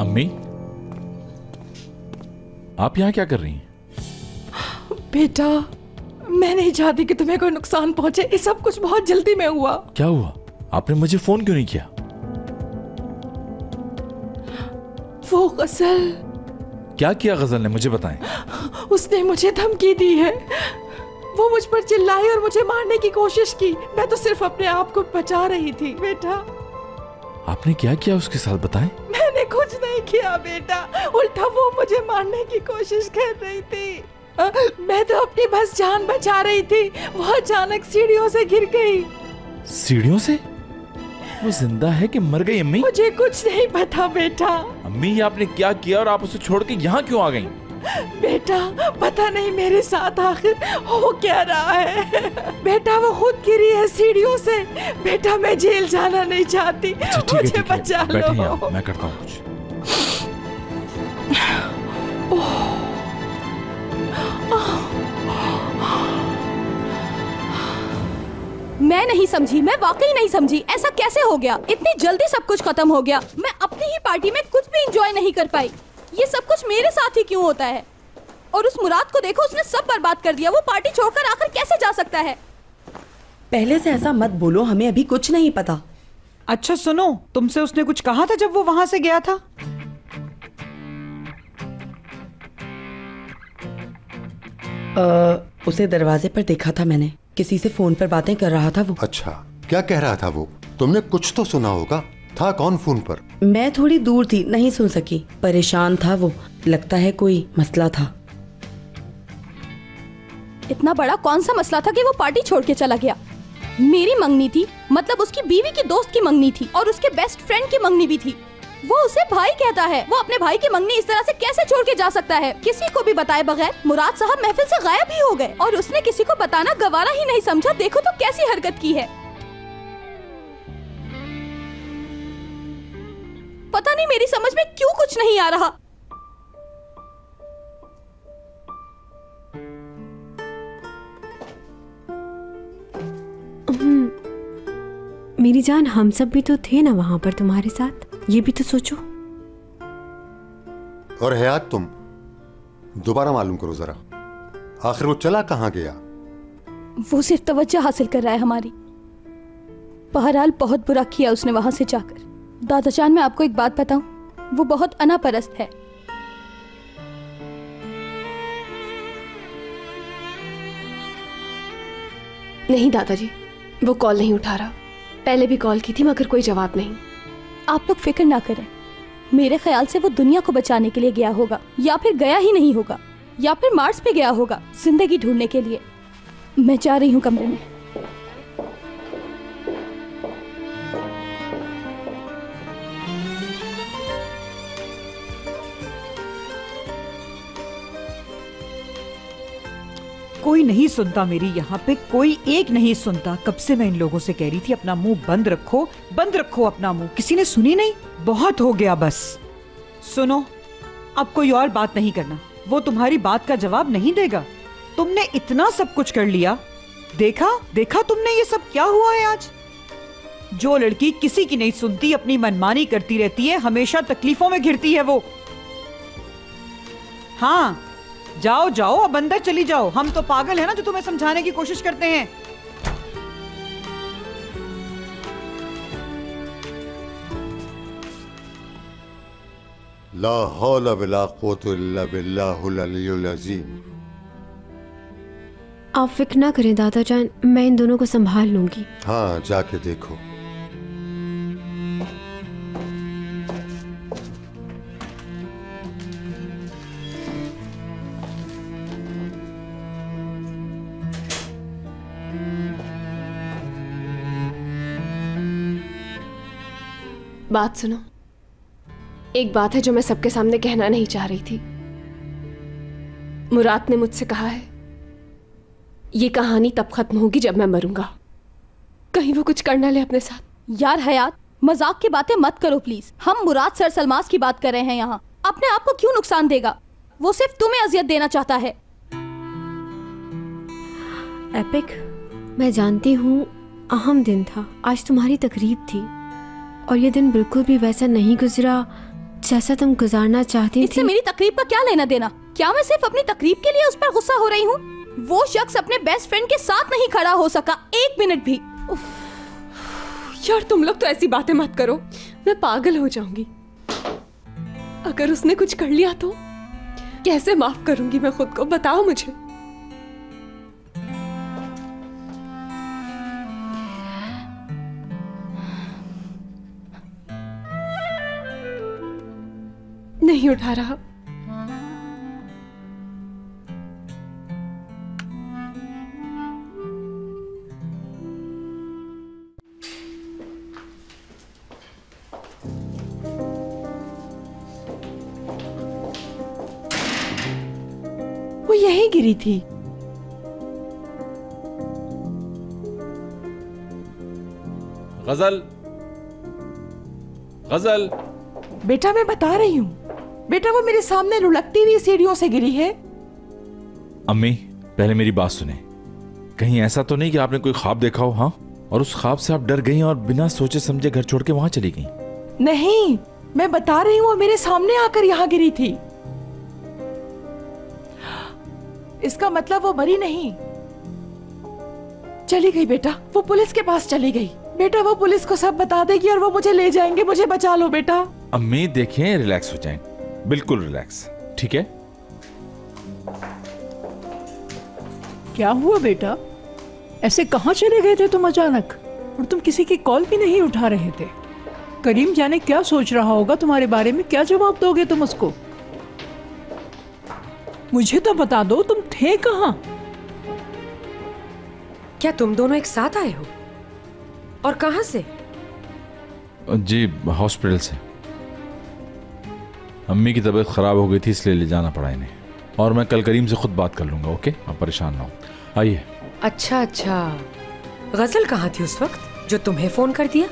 अम्मी, आप यहाँ क्या कर रही हैं? बेटा, मैं नहीं चाहती कि तुम्हें कोई नुकसान पहुंचे। ये सब कुछ बहुत जल्दी में हुआ। क्या हुआ? आपने मुझे फोन क्यों नहीं किया? वो गजल। क्या किया गजल ने, मुझे बताएं। उसने मुझे धमकी दी है। वो मुझ पर चिल्लाई और मुझे मारने की कोशिश की। मैं तो सिर्फ अपने आप को बचा रही थी बेटा। आपने क्या किया उसके साथ, बताएं। मैंने कुछ नहीं किया बेटा, उल्टा वो मुझे मारने की कोशिश कर रही थी। मैं तो अपनी बस जान बचा रही थी। वो अचानक सीढ़ियों से गिर गई। सीढ़ियों से? वो जिंदा है कि मर गई अम्मी? मुझे कुछ नहीं पता बेटा। अम्मी, ये आपने क्या किया और आप उसे छोड़ के यहाँ क्यों आ गई? बेटा, पता नहीं मेरे साथ आखिर हो क्या रहा है। बेटा, वो खुद गिरी है सीढ़ियों से। बेटा, मैं जेल जाना नहीं चाहती। मुझे बचा लो। मैं करता हूँ कुछ। मैं नहीं समझी, मैं वाकई नहीं समझी। ऐसा कैसे हो गया? इतनी जल्दी सब कुछ खत्म हो गया। मैं अपनी ही पार्टी में कुछ भी एंजॉय नहीं कर पाई। ये सब कुछ मेरे साथ ही क्यों होता है? और उस मुराद को देखो, उसने सब बर्बाद कर दिया। वो पार्टी छोड़कर आखिर कैसे जा सकता है? पहले से ऐसा मत बोलो, हमें अभी कुछ नहीं पता। अच्छा सुनो, तुमसे उसने कुछ कहा था जब वो वहां से गया था? उसे दरवाजे पर देखा था मैंने। किसी से फोन पर बातें कर रहा था वो। अच्छा, क्या कह रहा था वो? तुमने कुछ तो सुना होगा। था कौन फोन पर? मैं थोड़ी दूर थी, नहीं सुन सकी। परेशान था वो, लगता है कोई मसला था। इतना बड़ा कौन सा मसला था कि वो पार्टी छोड़ के चला गया? मेरी मंगनी थी, मतलब उसकी बीवी की दोस्त की मंगनी थी, और उसके बेस्ट फ्रेंड की मंगनी भी थी। वो उसे भाई कहता है। वो अपने भाई की मंगनी इस तरह से कैसे छोड़ के जा सकता है? किसी को भी बताए बगैर मुराद साहब महफिल से गायब ही हो गए, और उसने किसी को बताना गवारा ही नहीं समझा। देखो तो कैसी हरकत की है। पता नहीं मेरी समझ में क्यों कुछ नहीं आ रहा। मेरी जान, हम सब भी तो थे ना वहां पर तुम्हारे साथ। ये भी तो सोचो। और हयात, तुम दोबारा मालूम करो जरा, आखिर वो चला कहाँ गया? वो सिर्फ तवज्जो हासिल कर रहा है हमारी। बहरहाल बहुत बुरा किया उसने वहां से जाकर। दादा जान, मैं आपको एक बात बताऊं, वो बहुत अनापरस्त है। नहीं दादाजी, वो कॉल नहीं उठा रहा। पहले भी कॉल की थी मगर कोई जवाब नहीं। आप लोग फिक्र ना करें। मेरे ख्याल से वो दुनिया को बचाने के लिए गया होगा, या फिर गया ही नहीं होगा, या फिर मार्स पे गया होगा जिंदगी ढूंढने के लिए। मैं जा रही हूँ कमरे में। कोई नहीं सुनता मेरी, यहाँ पे कोई एक नहीं सुनता। कब से मैं इन लोगों से कह रही थी अपना मुंह बंद रखो, बंद रखो अपना मुंह। किसी ने सुनी नहीं। बहुत हो गया बस। सुनो, अब कोई और बात नहीं करना। वो तुम्हारी बात का जवाब नहीं देगा। तुमने इतना सब कुछ कर लिया। देखा तुमने ये सब क्या हुआ है आज? जो लड़की किसी की नहीं सुनती, अपनी मनमानी करती रहती है, हमेशा तकलीफों में घिरती है वो। हाँ, जाओ जाओ, अब अंदर चली जाओ। हम तो पागल है ना जो तुम्हें समझाने की कोशिश करते हैं। ला हौला वला कुव्वता इल्ला बिल्लाहिल अलियुल अज़ीम। आप फिक्र ना करें दादा जान, मैं इन दोनों को संभाल लूंगी। हाँ, जाके देखो। बात सुनो, एक बात है जो मैं सबके सामने कहना नहीं चाह रही थी। मुराद ने मुझसे कहा है ये कहानी तब खत्म होगी जब मैं मरूंगा। कहीं वो कुछ करना ले अपने साथ। यार हयात, मजाक की बातें मत करो प्लीज। हम मुराद सर सलमास की बात कर रहे हैं यहाँ। अपने आप को क्यों नुकसान देगा? वो सिर्फ तुम्हें अजियत देना चाहता है। एपिक, मैं जानती हूँ अहम दिन था। आज तुम्हारी तकरीब थी और ये दिन बिल्कुल भी वैसा नहीं गुजरा जैसा तुम गुजारना चाहती इससे थी। मेरी तकरीब का क्या लेना देना? क्या मैं सिर्फ अपनी तकरीब के लिए उस पर गुस्सा हो रही हूँ? वो शख्स अपने बेस्ट फ्रेंड के साथ नहीं खड़ा हो सका एक मिनट भी। यार तुम लोग तो ऐसी बातें मत करो, मैं पागल हो जाऊंगी। अगर उसने कुछ कर लिया तो कैसे माफ करूंगी मैं खुद को, बताओ मुझे। नहीं उठा रहा। वो यहीं गिरी थी। गजल, गजल। बेटा मैं बता रही हूँ, बेटा वो मेरे सामने लुढ़कती हुई सीढ़ियों से गिरी है। अम्मी पहले मेरी बात सुने। कहीं ऐसा तो नहीं कि आपने कोई ख्वाब देखा हो? हाँ, और उस ख्वाब से आप डर गई और बिना सोचे समझे घर छोड़ के वहां चली गई? नहीं, मैं बता रही हूँ वो मेरे सामने आकर यहाँ गिरी थी। इसका मतलब वो मरी नहीं, चली गई बेटा। वो पुलिस के पास चली गई। बेटा वो पुलिस को सब बता देगी और वो मुझे ले जाएंगे। मुझे बचा लो बेटा। अम्मी देखें, रिलैक्स हो जाएं, बिल्कुल रिलैक्स, ठीक है? क्या हुआ बेटा? ऐसे कहाँ चले गए थे तुम अचानक? और तुम किसी की कॉल भी नहीं उठा रहे थे। करीम जाने क्या सोच रहा होगा तुम्हारे बारे में। क्या जवाब दोगे तुम उसको? मुझे तो बता दो, तुम थे कहाँ? क्या तुम दोनों एक साथ आए हो? और कहां से? जी हॉस्पिटल से। अम्मी की तबीयत खराब हो गई थी इसलिए ले जाना पड़ा इन्हें। और मैं कल करीम से खुद बात कर लूंगा, ओके? आप परेशान ना हो। आइए। अच्छा अच्छा, गजल कहाँ थी उस वक्त जो तुम्हें फोन कर दिया?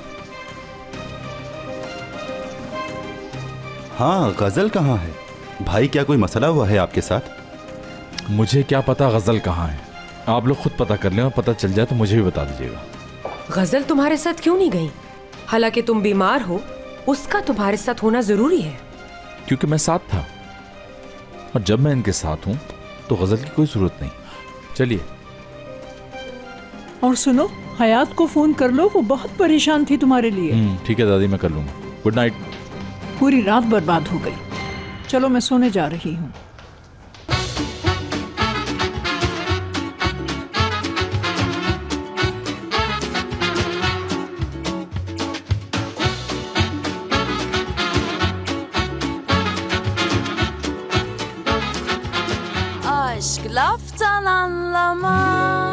हाँ, गजल कहाँ है? भाई क्या कोई मसला हुआ है आपके साथ? मुझे क्या पता गजल कहाँ है। आप लोग खुद पता कर लें और पता चल जाए तो मुझे भी बता दीजिएगा। गजल तुम्हारे साथ क्यों नहीं गई? हालांकि तुम बीमार हो, उसका तुम्हारे साथ होना जरूरी है। क्योंकि मैं साथ था, और जब मैं इनके साथ हूं तो गजल की कोई जरूरत नहीं। चलिए। और सुनो, हयात को फोन कर लो, वो बहुत परेशान थी तुम्हारे लिए। ठीक है दादी, मैं कर लूंगा। Good night. पूरी रात बर्बाद हो गई। चलो मैं सोने जा रही हूँ। Aşk laftan anlamaz.